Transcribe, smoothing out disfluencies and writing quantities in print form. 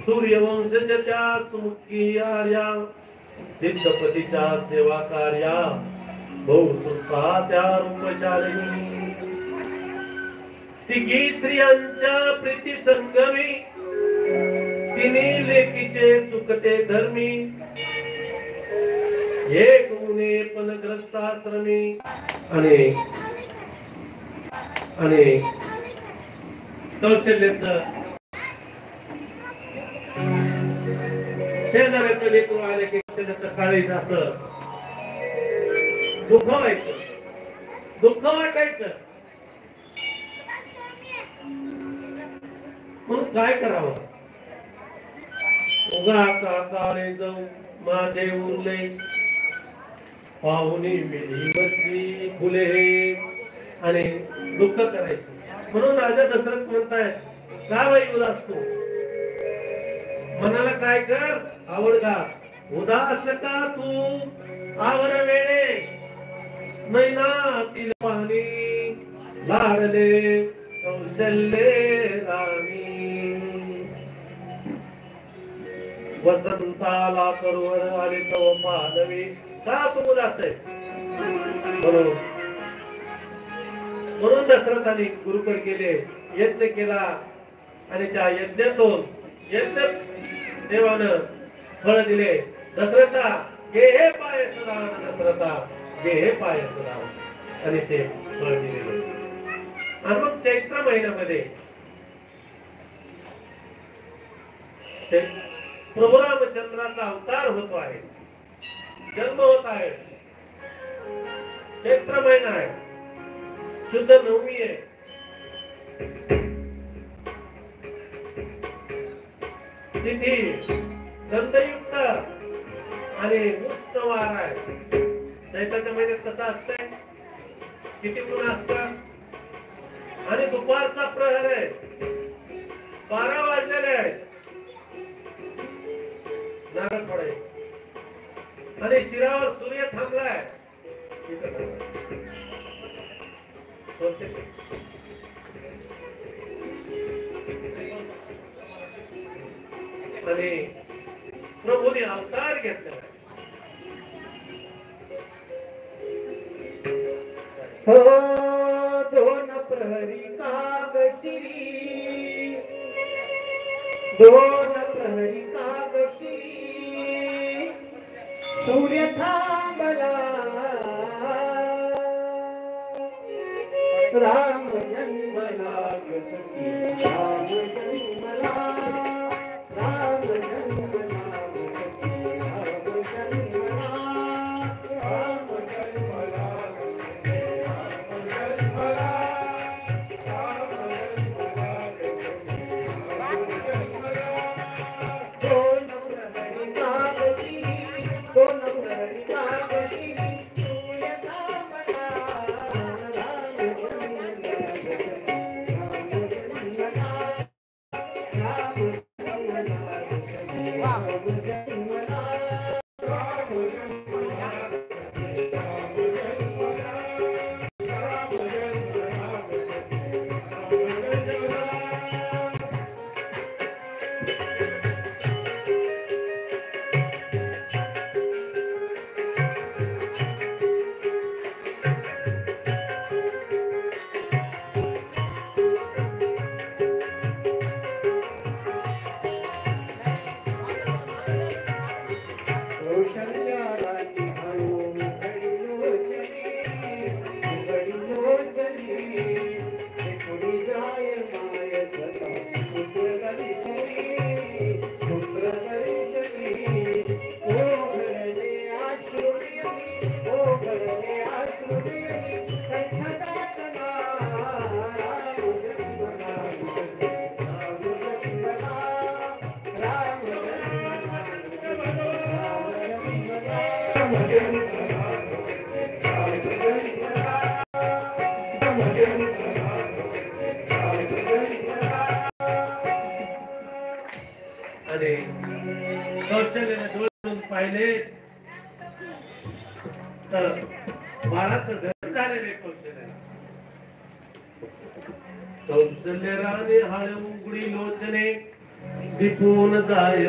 सूर्यवंशच्या सुमुखी आर्या सिद्धपतीच्या सेवा कार्या बहुसुखाच्या रूपशालिनी तिघी स्त्रियांच्या प्रीती संगमी तिन्ही लेकीचे सुखते धर्मी एक मुने पण ग्रस्ताश्रमी आणि कौशल्याचं शेजाऱ्याचं लेकरू आले की कौशल्याचं काळीज असं दुःख व्हायचं, दुःख वाटायचं. मग काय करावं? उगा काकाळे जाऊ माझे उरले पाहुणी मिळी फुले आणि दुःख करायचं. म्हणून राजा दशरथ म्हणताय का बाई उदास तू? मनाला काय कर आवड का उदास का तू आवर वेळे नैना तील पाणी लाडले कौशल्ये राणी वसंताला करुवर आले तव पालवी का तू उदास आहे? म्हणून दशरथाने गुरुकडे गेले, यज्ञ केला आणि त्या यज्ञातून यज्ञ देवानं फळ दिले. दशरथा घे हे पायस राम, दशरथा घे हे पायस राम आणि ते फळ दिले. आणि मग चैत्र महिन्यामध्ये प्रभू रामचंद्राचा अवतार होतो आहे, जन्म होत आहे. चैत्र महिना आहे, शुद्ध नवमी आहे. तिथी गंधयुक्त आणि उष्ण वारा आहे. चैत्राच्या महिन्यात कसं असतंय? किती ऊन असतं आणि दुपारचा प्रहर आहे, 12 वाजलेले आहे. नारळ पडे आणि शिरावर सूर्य थांबलाय. आणि प्रभूने अवतार घेतला. हो दोन प्रहरी कागशिरी, दोन प्रहरी कागशिरी सूर्य थांबला. राम जन्मला सखी, राम जन्मला, राम जन्मला सखी, राम जन्मला, राम जन्मला, राम जन्मला, राम जन्मला, दोन प्रहरी कागशिरी, दोन प्रहरी कागशिरी सूर्य थांबला. आणि कौशल्याने डोळ्यातून पाहिले तर बाळाचं घर झालेले कौशल्य राणे हळ उघडी लोचने दिपून जाय